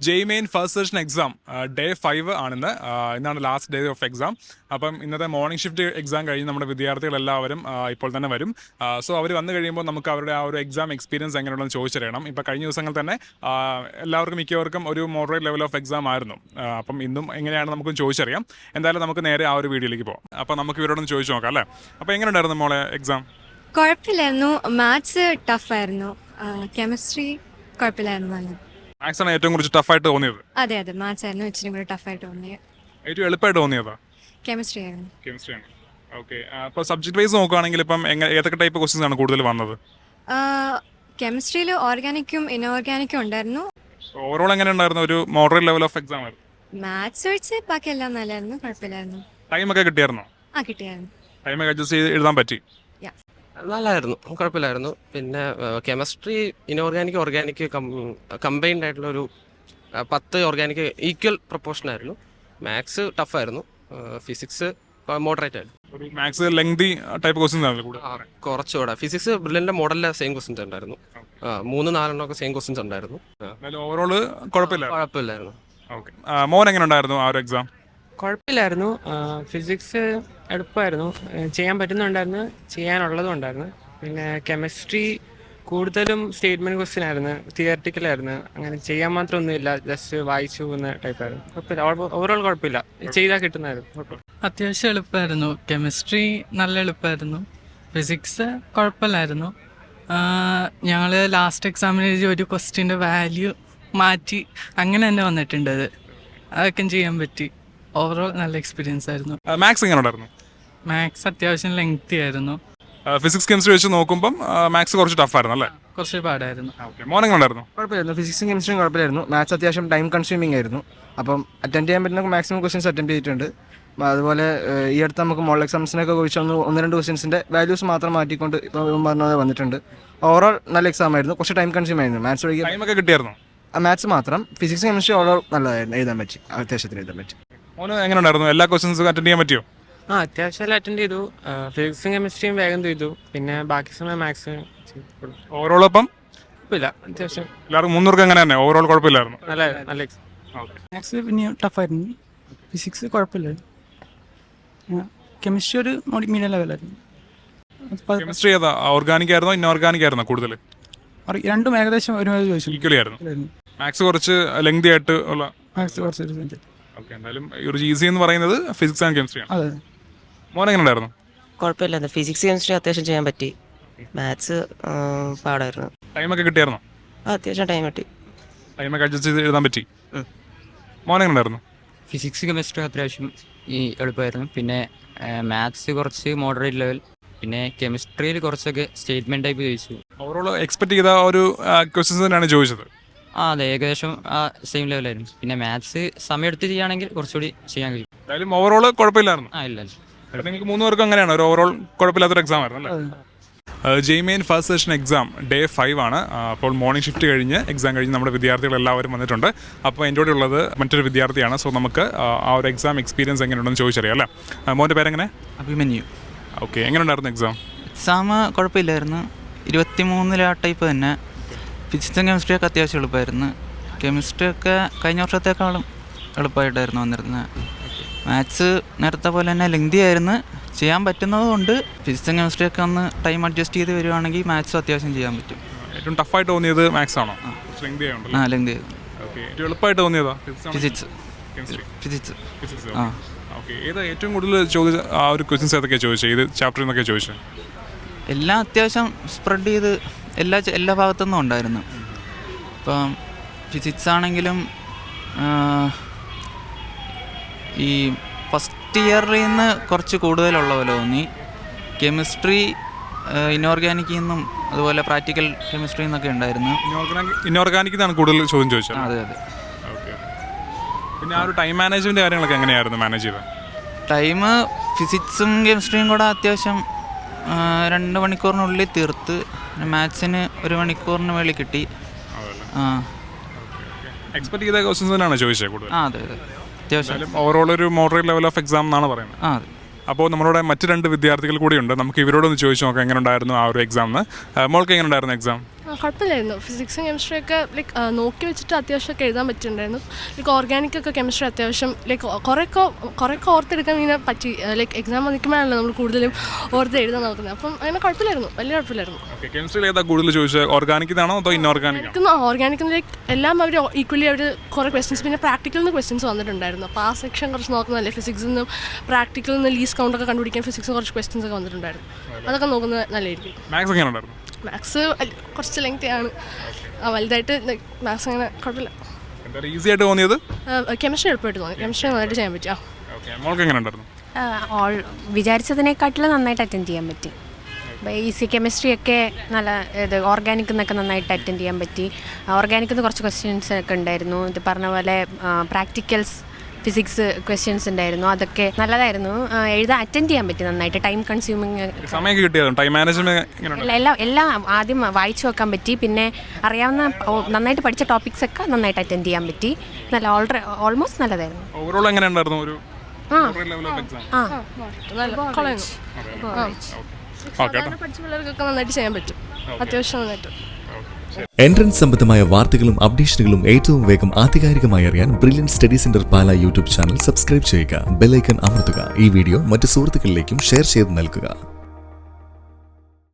ജെയ്മെയിൻ first session exam day 5 ആണിന്ന്. ഇന്നാണ് last day of exam. അപ്പം ഇന്നത്തെ മോർണിംഗ് ഷിഫ്റ്റ് എക്സാം കഴിഞ്ഞ് നമ്മുടെ വിദ്യാർത്ഥികളെല്ലാവരും ഇപ്പോൾ തന്നെ വരും. സോ അവർ വന്നു കഴിയുമ്പോൾ നമുക്ക് അവരുടെ ആ ഒരു എക്സാം എക്സ്പീരിയൻസ് എങ്ങനെയുണ്ടെന്ന് ചോദിച്ചറിയണം. ഇപ്പോൾ കഴിഞ്ഞ ദിവസങ്ങൾ തന്നെ എല്ലാവർക്കും മിക്കവർക്കും ഒരു മോഡറേറ്റ് ലെവൽ ഓഫ് എക്സാം ആയിരുന്നു. അപ്പം ഇന്നും എങ്ങനെയാണ് നമുക്കും ചോദിച്ചറിയാം. എന്തായാലും നമുക്ക് നേരെ ആ ഒരു വീഡിയോയിലേക്ക് പോകാം. അപ്പോൾ നമുക്ക് ഇവരോടൊന്ന് ചോദിച്ചു നോക്കാം അല്ലേ. അപ്പോൾ എങ്ങനെയുണ്ടായിരുന്നു മോളെ എക്സാം? കുഴപ്പമില്ലായിരുന്നു. മാത്സ് ടഫായിരുന്നു. കെമിസ്ട്രി കുഴപ്പമില്ലായിരുന്നു. മാത്സ് ആണ് ഏറ്റവും കുറച്ച് ടഫായിട്ട് തോന്നിയത്? അതെ അതെ, മാത്സ് ആയിരുന്നു ഇച്ചിരി കൂടി ടഫായിട്ട് തോന്നിയത്. ഏറ്റവും എളുപ്പമായിട്ട് തോന്നിയതാ? കെമിസ്ട്രി ആയിരുന്നു. കെമിസ്ട്രി ആണ്. ഓക്കെ. അപ്പോൾ സബ്ജക്ട് വൈസ് നോക്കുകയാണെങ്കിൽ ഇപ്പം ഏതൊക്കെ ടൈപ്പ് ക്വസ്റ്റ്യൻസ് ആണ് കൂടുതൽ വന്നത്? കെമിസ്ട്രിയിൽ ഓർഗാനിക്കും ഇനോർഗാനിക്കും ഉണ്ടായിരുന്നു. ഓവറോൾ എങ്ങനെ ഉണ്ടായിരുന്നു? ഒരു മോഡറേറ്റ് ലെവൽ ഓഫ് എക്സാം ആയിരുന്നു. മാത്സ് ഒഴിച്ച് ബാക്കി എല്ലാം നല്ലായിരുന്നു, കുഴപ്പമില്ലായിരുന്നു. ടൈമൊക്കെ കിട്ടിയായിരുന്നോ? കിട്ടിയായിരുന്നു. ടൈമൊക്കെ അഡ്ജസ്റ്റ് ചെയ്ത് എഴുതാൻ പറ്റി? നല്ലതായിരുന്നു, കുഴപ്പമില്ലായിരുന്നു. പിന്നെ കെമിസ്ട്രി ഇനോർഗാനിക് ഓർഗാനിക് കമ്പൈൻഡ് ആയിട്ടുള്ളൊരു 10 ഓർഗാനിക് ഈക്വൽ പ്രൊപ്പോർഷനായിരുന്നു. മാത്സ് ടഫായിരുന്നു. ഫിസിക്സ് മോഡറേറ്റ് ആയിരുന്നു. മാത്സ് ലെങ്തി ടൈപ്പ് ക്വസ്റ്റ്യൻസ് ആണല്ലോ കൂടുതൽ? കുറച്ചുകൂടെ ഫിസിക്സ് ബ്രില്ലിൻ്റെ മോഡലിലെ സെയിം ക്വസ്റ്റ്യൻസ് ഉണ്ടായിരുന്നു. 3-4 ഒക്കെ സെയിം ക്വസ്റ്റ്യൻസ് ഉണ്ടായിരുന്നു. ഓവറോൾ കുഴപ്പമില്ലായിരുന്നു. ഓക്കെ. മോൻ എങ്ങനെ ഉണ്ടായിരുന്നു ആ ഒരു എക്സാം? കുഴപ്പമില്ലായിരുന്നു. ഫിസിക്സ് എളുപ്പമായിരുന്നു, ചെയ്യാൻ പറ്റുന്നുണ്ടായിരുന്നു, ചെയ്യാനുള്ളതും ഉണ്ടായിരുന്നു. പിന്നെ കെമിസ്ട്രി കൂടുതലും സ്റ്റേറ്റ്മെൻറ്റ് ക്വസ്റ്റ്യൻ ആയിരുന്നു, തിയററ്റിക്കലായിരുന്നു. അങ്ങനെ ചെയ്യാൻ മാത്രമൊന്നുമില്ല, ജസ്റ്റ് വായിച്ചു പോകുന്ന ടൈപ്പായിരുന്നു. കുഴപ്പമില്ല, ഓവറോൾ കുഴപ്പമില്ല, ചെയ്താൽ കിട്ടുന്നതായിരുന്നു. കുഴപ്പമില്ല. അത്യാവശ്യം എളുപ്പമായിരുന്നു. കെമിസ്ട്രി നല്ല എളുപ്പമായിരുന്നു. ഫിസിക്സ് കുഴപ്പമില്ലായിരുന്നു. ഞങ്ങൾ ലാസ്റ്റ് എക്സാമിന് എഴുതി ഒരു ക്വസ്റ്റ്യൻ്റെ വാല്യൂ മാറ്റി അങ്ങനെ തന്നെ വന്നിട്ടുണ്ട്. അതൊക്കെ ചെയ്യാൻ പറ്റി. ഓവറോൾ നല്ല എക്സ്പീരിയൻസ് ആയിരുന്നു. മാത്സ് എങ്ങനെ ഉണ്ടായിരുന്നു? മാത്സ് അത്യാവശ്യം ലെങ്തി ആയിരുന്നു. ഫിസിക്സ് കെമിസ്ട്രി വെച്ച് നോക്കുമ്പോൾ മാത്സ് കുറച്ച് ടഫായിരുന്നു അല്ലേ? കുറച്ച് പാടായിരുന്നു. മോൻ എങ്ങനെ ഉണ്ടായിരുന്നു? കുഴപ്പമില്ലായിരുന്നു. ഫിസിക്സും കെമിസ്ട്രിയും കുഴപ്പമില്ലായിരുന്നു. മാത്സ് അത്യാവശ്യം ടൈം കൺസ്യൂമിംഗ് ആയിരുന്നു. അപ്പം അറ്റൻഡ് ചെയ്യാൻ പറ്റുന്ന മാക്സിമം ക്വസ്റ്റ്യൻസ് അറ്റൻഡ് ചെയ്തിട്ടുണ്ട്. അതുപോലെ ഈ അടുത്ത് നമുക്ക് മോഡൽ എക്സാംസിനൊക്കെ കുറിച്ച് 1-2 ക്വസ്റ്റ്യൻസിൻ്റെ വാല്യൂസ് മാത്രം മാറ്റിക്കൊണ്ട് ഇപ്പോൾ പറഞ്ഞത് വന്നിട്ടുണ്ട്. ഓവറോൾ നല്ല എക്സാം ആയിരുന്നു. കുറച്ച് ടൈം കൺസ്യൂം ആയിരുന്നു. മാത്സ് ഒഴികെ ടൈമൊക്കെ കിട്ടിയായിരുന്നു? മാത്സ് മാത്രം. ഫിസിക്സ് കെമിസ്ട്രി ഓവറോൾ നല്ലതായിരുന്നു, എഴുതാൻ പറ്റി, അത്യാവശ്യത്തിന് എഴുതാൻ പറ്റി. മോന് എങ്ങനെ ഉണ്ടായിരുന്നു? എല്ലാ ക്വസ്റ്റ്യൻസും അറ്റൻഡ് ചെയ്യാൻ പറ്റിയോ? അത്യാവശ്യം അറ്റൻഡ് ചെയ്തു. ഫിസിക്സും കെമിസ്ട്രിയും വേഗം ചെയ്തു. പിന്നെ ബാക്കി സമയം മാത്സ് ഓവറോൾ അപ്പം കുഴപ്പമില്ല, അത്യാവശ്യം എല്ലാവർക്കും 300 അങ്ങനെ തന്നെ ഓവറോൾ കുഴപ്പമില്ലായിരുന്നു? നല്ല എക്സാം. മാത്സ് പിന്നെ ടഫായിരുന്നു. ഫിസിക്സ് കുഴപ്പമില്ലായിരുന്നു. കെമിസ്ട്രി ഒരു മീഡിയം ലെവലായിരുന്നു. കെമിസ്ട്രി ഏതാ? ഓർഗാനിക് ആയിരുന്നോ ഇൻഓർഗാനിക് ആയിരുന്നോ കൂടുതൽ? രണ്ടും ഏകദേശം ഒരുമാതിരി ചോദിച്ചു. ഈക്വലി ആയിരുന്നു. മാത്സ് കുറച്ച് ലെങ്തി ആയിട്ട് ഉള്ള? മാത്സ് കുറച്ച്. ഓക്കെ. എന്തായാലും ഒരു ഈസി എന്ന് പറയുന്നത് ഫിസിക്സ് ആൻഡ് കെമിസ്ട്രി ആണ്. അതെ. മോൻ എങ്ങനെ ഉണ്ടായിരുന്നു? കുഴപ്പമില്ലായിരുന്നു. ഫിസിക്സ് കെമിസ്ട്രി അത്യാവശ്യം ചെയ്യാൻ പറ്റി. മാത്സ് പാടായിരുന്നു. ടൈമൊക്കെ കിട്ടിയായിരുന്നോ? അത്യാവശ്യം ടൈം കിട്ടി. ടൈമൊക്കെ അഡ്ജസ്റ്റ് ചെയ്ത് എഴുതാൻ പറ്റി. മോൻ എങ്ങനെ ഉണ്ടായിരുന്നു? ഫിസിക്സ് കെമിസ്ട്രി അത്യാവശ്യം എളുപ്പമായിരുന്നു. പിന്നെ മാത്സ് കുറച്ച് മോഡറേറ്റ് ലെവൽ. പിന്നെ കെമിസ്ട്രിയിൽ കുറച്ചൊക്കെ സ്റ്റേറ്റ്മെൻറ്റ് ടൈപ്പ് ചോദിച്ചു. ഓവറോൾ എക്സ്പെക്ട് ചെയ്ത ഒരു ക്വസ്റ്റ്യൻസ് തന്നെയാണ് ചോദിച്ചത്? അതെ, ഏകദേശം സെയിം ലെവലായിരുന്നു. പിന്നെ മാത്സ് സമയമെടുത്ത് ചെയ്യുകയാണെങ്കിൽ കുറച്ചുകൂടി ചെയ്യാൻ കഴിയും. എന്തായാലും ഓവറോൾ കുഴപ്പമില്ലായിരുന്നു. ഇല്ല. നിങ്ങൾക്ക് 3 പേർക്കും അങ്ങനെയാണ് ഒരു ഓവറോൾ കുഴപ്പമില്ലാത്തൊരു എക്സാം ആയിരുന്നു അല്ലേ? ജെയ്മെയിൻ ഫസ്റ്റ് സെഷൻ എക്സാം ഡേ 5 ആണ്. അപ്പോൾ മോർണിംഗ് ഷിഫ്റ്റ് കഴിഞ്ഞ് എക്സാം കഴിഞ്ഞ് നമ്മുടെ വിദ്യാർത്ഥികളെല്ലാവരും വന്നിട്ടുണ്ട്. അപ്പോൾ എൻ്റെ കൂടെ ഉള്ളത് മറ്റൊരു വിദ്യാർത്ഥിയാണ്. സോ നമുക്ക് ആ ഒരു എക്സാം എക്സ്പീരിയൻസ് എങ്ങനെയുണ്ടെന്ന് ചോദിച്ചറിയാം അല്ലേ. മോൻ്റെ പേരെങ്ങനെ? അഭിമന്യു. ഓക്കെ. എങ്ങനെ ഉണ്ടായിരുന്നു എക്സാം? എക്സാം കുഴപ്പമില്ലായിരുന്നു. 23 ടൈപ്പ് തന്നെ. ഫിസിക്സും കെമിസ്ട്രിയൊക്കെ അത്യാവശ്യം എളുപ്പമായിരുന്നു. കെമിസ്ട്രിയൊക്കെ കഴിഞ്ഞ വർഷത്തേക്കാളും എളുപ്പമായിട്ടായിരുന്നു വന്നിരുന്നത്. മാത്സ് നേരത്തെ പോലെ തന്നെ ലെങ്തി ആയിരുന്നു, ചെയ്യാൻ പറ്റുന്നതുകൊണ്ട്. ഫിസിക്സും കെമിസ്ട്രിയൊക്കെ ഒന്ന് ടൈം അഡ്ജസ്റ്റ് ചെയ്ത് വരുവാണെങ്കിൽ മാത്സും അത്യാവശ്യം ചെയ്യാൻ പറ്റും. ഏറ്റവും ടഫായിട്ട് തോന്നിയത് മാത്സ് ആണോ? ലെങ്തി ആയിരുന്നു. ഏറ്റവും എളുപ്പമായിട്ട് തോന്നിയതാ? ഫിസിക്സ്. ഓക്കെ. ഏതാ ഏറ്റവും കൂടുതൽ ചോദിച്ച ആ ഒരു ക്വസ്റ്റ്യൻസ് ഏതൊക്കെയാണ് ചോദിച്ചത്? ഏത് ചാപ്റ്ററിൽ നിന്നൊക്കെ ചോദിച്ചത്? എല്ലാം അത്യാവശ്യം സ്പ്രെഡ് ചെയ്ത് എല്ലാ ഭാഗത്തുനിന്നും ഉണ്ടായിരുന്നു. ഇപ്പം ഫിസിക്സ് ആണെങ്കിലും ഈ ഫസ്റ്റ് ഇയറിൽ നിന്ന് കുറച്ച് കൂടുതലുള്ള പോലെ തോന്നി. കെമിസ്ട്രി ഇനോർഗാനിക്കിൽ നിന്നും അതുപോലെ പ്രാക്ടിക്കൽ കെമിസ്ട്രിയിൽ നിന്നൊക്കെ ഉണ്ടായിരുന്നു. ഇനോർഗാനിക്കിൽ നിന്നാണ് കൂടുതൽ ചോദ്യം ചോദിച്ചത്? അതെ. ഓക്കെ. പിന്നെ ആ ഒരു ടൈം മാനേജ്മെൻറ്റ് കാര്യങ്ങളൊക്കെ എങ്ങനെയായിരുന്നു മാനേജ് ചെയ്തത്? ടൈം ഫിസിക്സും കെമിസ്ട്രിയും കൂടെ അത്യാവശ്യം 2 മണിക്കൂറിനുള്ളിൽ തീർത്ത്. മാത്സിന് 1 മണിക്കൂറിന് മേളിൽ കിട്ടി. എക്സ്പെക്ട് ചെയ്ത ക്വസ്റ്റ്യൻസ് തന്നെയാണോ ചോദിച്ചത് കൂടുതൽ? അതെ. അത്യാവശ്യം ഓവറോൾ ഒരു മോഡറേറ്റ് ലെവൽ ഓഫ് എക്സാം എന്നാണ് പറയുന്നത്. അതെ. അപ്പോൾ നമ്മുടെ മറ്റ് 2 വിദ്യാർത്ഥികൾ കൂടിയുണ്ട്. നമുക്ക് ഇവരോടൊന്ന് ചോദിച്ചു നോക്കാം എങ്ങനെ ഉണ്ടായിരുന്നു ആ ഒരു എക്സാമിന്. മോൾക്ക് എങ്ങനെ ഉണ്ടായിരുന്നു എക്സാം? കുഴപ്പമില്ലായിരുന്നു. ഫിസിക്സും കെമിസ്ട്രിയൊക്കെ ലൈക്ക് നോക്കി വെച്ചിട്ട് അത്യാവശ്യമൊക്കെ എഴുതാൻ പറ്റിയിട്ടുണ്ടായിരുന്നു. ലൈക്ക് ഓർഗാനിക്കൊക്കെ കെമിസ്ട്രി അത്യാവശ്യം ലൈക്ക് കുറേയൊക്കെ ഓർത്തെടുക്കാൻ ഇങ്ങനെ പറ്റി. ലൈക്ക് എക്സാം വന്നിക്കുമ്പോഴാണല്ലോ നമ്മൾ കൂടുതലും ഓർത്ത് എഴുതാൻ നോക്കുന്നത്. അപ്പം അങ്ങനെ കുഴപ്പമില്ലായിരുന്നു, വലിയ കുഴപ്പമില്ലായിരുന്നു. കെമിസ്ട്രിയിൽ ഏതാ കൂടുതൽ ചോദിച്ചത്, ഓർഗാനിക്കിനാണോ അതോ ഇൻഓർഗാനിക്? ഓർഗാനിക് ലൈക്ക് എല്ലാം അവർ ഈക്വലി അവർ കുറേ ക്വസ്റ്റ്യൻസ്, പിന്നെ പ്രാക്ടിക്കലിൽ നിന്ന് ക്വസ്റ്റ്യൻസ് വന്നിട്ടുണ്ടായിരുന്നു. അപ്പോൾ ആ സെക്ഷൻ കുറച്ച് നോക്കുന്നതല്ലേ. ഫിസിക്സിൽ നിന്നും പ്രാക്ടിക്കലിൽ നിന്ന് ലീസ് കൗണ്ടൊക്കെ കണ്ടുപിടിക്കാൻ ഫിസിക്സ് കുറച്ച് ക്വസ്റ്റ്യൻസ് ഒക്കെ വന്നിട്ടുണ്ടായിരുന്നു. അതൊക്കെ നോക്കുന്നത് നല്ലതായിരിക്കും. മാത്സ് എങ്ങനെ ഉണ്ടായിരുന്നു? മാത്സ് കുറച്ച് ലെങ്തിയാണ്, വലുതായിട്ട് മാത്സ് അങ്ങനെ കുഴപ്പമില്ല. ഈസി ആയിട്ട് തോന്നിയത്? കെമിസ്ട്രി എളുപ്പമായിട്ട് തോന്നി. കെമിസ്ട്രി നന്നായിട്ട് ചെയ്യാൻ പറ്റും. മോൾക്ക് എങ്ങനെ ഉണ്ടായിരുന്നു? വിചാരിച്ചതിനെക്കാട്ടിലും നന്നായിട്ട് അറ്റൻഡ് ചെയ്യാൻ പറ്റി. ഈസി കെമിസ്ട്രിയൊക്കെ നല്ല ഇത് ഓർഗാനിക് എന്നൊക്കെ നന്നായിട്ട് അറ്റൻഡ് ചെയ്യാൻ പറ്റി. ഓർഗാനിക്കിൽ നിന്ന് കുറച്ച് ക്വസ്റ്റ്യൻസ് ഒക്കെ ഉണ്ടായിരുന്നു. ഇത് പറഞ്ഞ പോലെ പ്രാക്ടിക്കൽസ് ഫിസിക്സ് ക്വസ്റ്റ്യൻസ് ഉണ്ടായിരുന്നു. അതൊക്കെ നല്ലതായിരുന്നു. അറ്റൻഡ് ചെയ്യാൻ പറ്റി നന്നായിട്ട്. ടൈം കൺസ്യൂമിങ് സമയം കിട്ടിയതും ടൈം മാനേജ്മെന്റ് എല്ലാം ആദ്യം വായിച്ചു വെക്കാൻ പറ്റി. പിന്നെ അറിയാവുന്ന നന്നായിട്ട് പഠിച്ച ടോപ്പിക്സ് ഒക്കെ നന്നായിട്ട് അറ്റൻഡ് ചെയ്യാൻ പറ്റി. നല്ല ഓൾമോസ്റ്റ് നല്ലതായിരുന്നു. ഓവറോൾ എങ്ങനെ ഉണ്ടായിരുന്നു? ഒരു പഠിച്ച പിള്ളേർക്കൊക്കെ നന്നായിട്ട് ചെയ്യാൻ പറ്റും, അത്യാവശ്യം നന്നായിട്ട്. എൻട്രൻസ് സംബന്ധമായ വാർത്തകളും അപ്ഡേഷനുകളും ഏറ്റവും വേഗം ആധികാരികമായി അറിയാൻ ബ്രില്യൻറ്റ് സ്റ്റഡി സെന്റർ പാല യൂട്യൂബ് ചാനൽ സബ്സ്ക്രൈബ് ചെയ്യുക. ബെൽ ഐക്കൺ അമർത്തുക. ഈ വീഡിയോ മറ്റ് സുഹൃത്തുക്കളിലേക്കും ഷെയർ ചെയ്ത് നൽകുക.